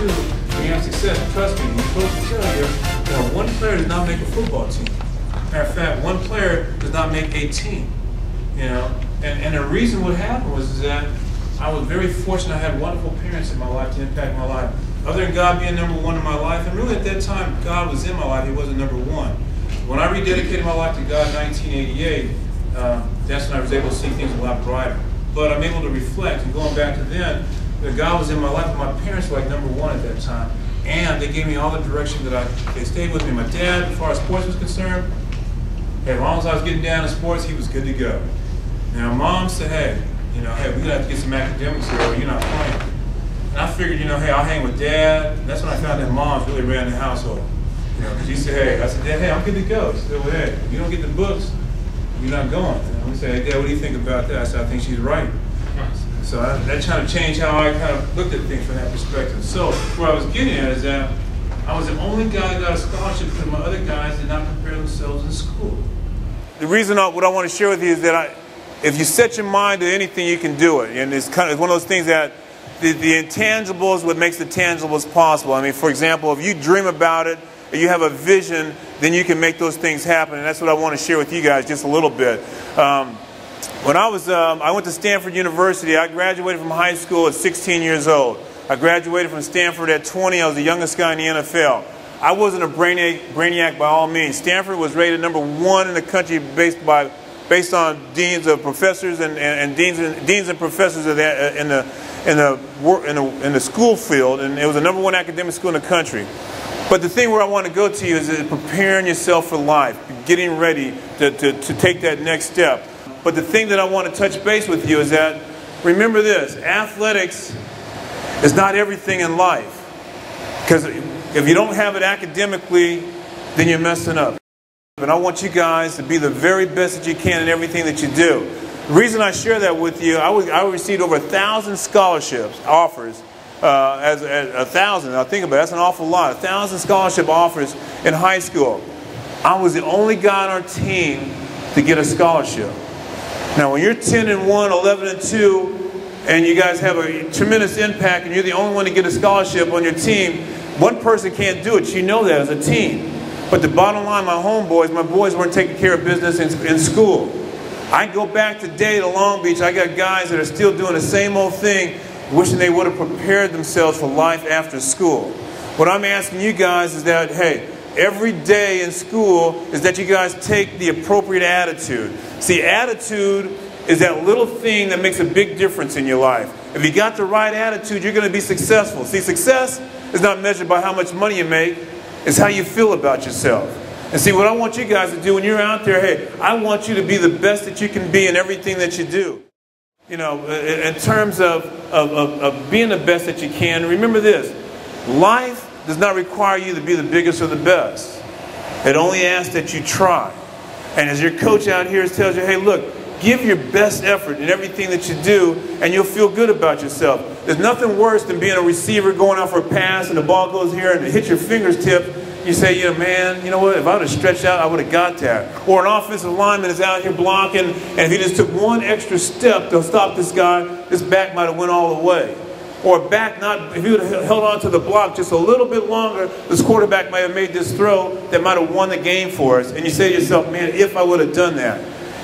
too, when you have success, trust me, you're supposed to tell you, one player does not make a football team. Matter of fact, one player does not make a team. And the reason what happened was that I was very fortunate. I had wonderful parents in my life to impact my life. Other than God being number one in my life, and really at that time, God was in my life, He wasn't number one. When I rededicated my life to God in 1988, that's when I was able to see things a lot brighter. But I'm able to reflect, and going back to then, that God was in my life, and my parents were like number one at that time. And they gave me all the direction that they stayed with me. My dad, as far as sports was concerned, hey, as long as I was getting down in sports, he was good to go. Now, Mom said, hey, we're going to have to get some academics here, or you're not playing. And I figured, hey, I'll hang with Dad. And that's when I found that Moms really ran the household. Because he said, hey, I said, Dad, hey, I'm good to go. He said, well, hey, if you don't get the books, you're not going. And we said, hey, Dad, what do you think about that? I said, I think she's right. So that kind of changed how I kind of looked at things from that perspective. So where I was getting at is that I was the only guy that got a scholarship because my other guys did not prepare themselves in school. The reason what I want to share with you is that if you set your mind to anything, you can do it. And it's one of those things that the intangibles, what makes the tangibles possible. I mean, for example, if you dream about it, and you have a vision, then you can make those things happen. And that's what I want to share with you guys just a little bit. When I went to Stanford University, I graduated from high school at 16 years old. I graduated from Stanford at 20. I was the youngest guy in the NFL. I wasn't a brainiac by all means. Stanford was rated number one in the country based on deans of professors and deans and professors in the school field, and it was the number one academic school in the country. But the thing where I want to go to you is preparing yourself for life, getting ready to take that next step. But the thing that I want to touch base with you is that, remember this, athletics is not everything in life. Because if you don't have it academically, then you're messing up. And I want you guys to be the very best that you can in everything that you do. The reason I share that with you, I received over 1,000 scholarships, offers. 1,000, now think about it, that's an awful lot. 1,000 scholarship offers in high school. I was the only guy on our team to get a scholarship. Now when you're 10-1, 11-2, and you guys have a tremendous impact and you're the only one to get a scholarship on your team, one person can't do it. You know that as a team. But the bottom line, my boys weren't taking care of business in school. I go back today to Long Beach, I got guys that are still doing the same old thing, wishing they would have prepared themselves for life after school. What I'm asking you guys is that, hey, every day in school is that you guys take the appropriate attitude. See, attitude is that little thing that makes a big difference in your life. If you got the right attitude, you're going to be successful. See, success is not measured by how much money you make, it's how you feel about yourself. And see, what I want you guys to do when you're out there, hey, I want you to be the best that you can be in everything that you do. In terms of being the best that you can, remember this, life does not require you to be the biggest or the best. It only asks that you try. And as your coach out here tells you, hey, look, give your best effort in everything that you do, and you'll feel good about yourself. There's nothing worse than being a receiver going out for a pass, and the ball goes here, and it hits your fingertip. You say, man, you know what, if I would have stretched out, I would have got that. Or an offensive lineman is out here blocking, and if he just took one extra step to stop this guy, this back might have went all the way. Or a back, if he would have held on to the block just a little bit longer, this quarterback might have made this throw that might have won the game for us. And you say to yourself, man, if I would have done that.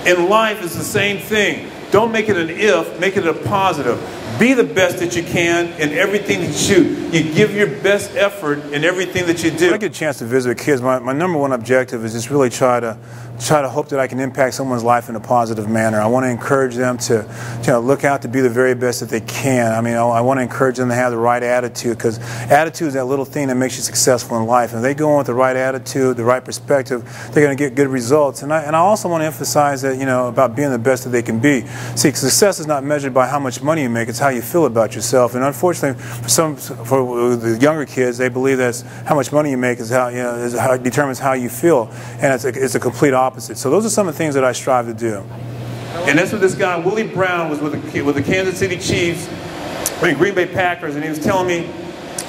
In life, it's the same thing. Don't make it an if, make it a positive. Be the best that you can in everything that you do. You give your best effort in everything that you do. When I get a chance to visit with kids, my number one objective is just really try to hope that I can impact someone's life in a positive manner. I want to encourage them to look out to be the very best that they can. I mean, I want to encourage them to have the right attitude, because attitude is that little thing that makes you successful in life. And if they go on with the right attitude, the right perspective, they're going to get good results. And I also want to emphasize that, about being the best that they can be. See, success is not measured by how much money you make, it's how you feel about yourself. And unfortunately, for the younger kids, they believe that how much money you make is how it determines how you feel. And it's a complete opposite. So those are some of the things that I strive to do. And that's what this guy, Willie Brown, was with the Kansas City Chiefs, Green Bay Packers, and he was telling me,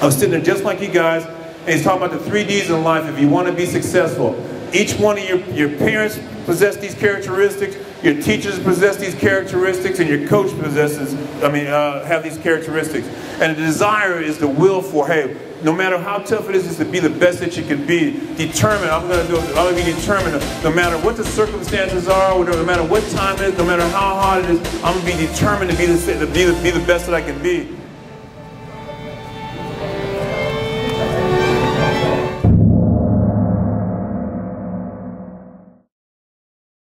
I was sitting there just like you guys, and he's talking about the 3 Ds in life if you want to be successful. Each one of your parents possess these characteristics, Your teachers possess these characteristics, and your coach possesses, have these characteristics. And the desire is the will for, hey, no matter how tough it is to be the best that you can be. Determined, I'm going to be determined. No matter what the circumstances are, no matter what time it is, no matter how hard it is, I'm going to be determined to be the best that I can be.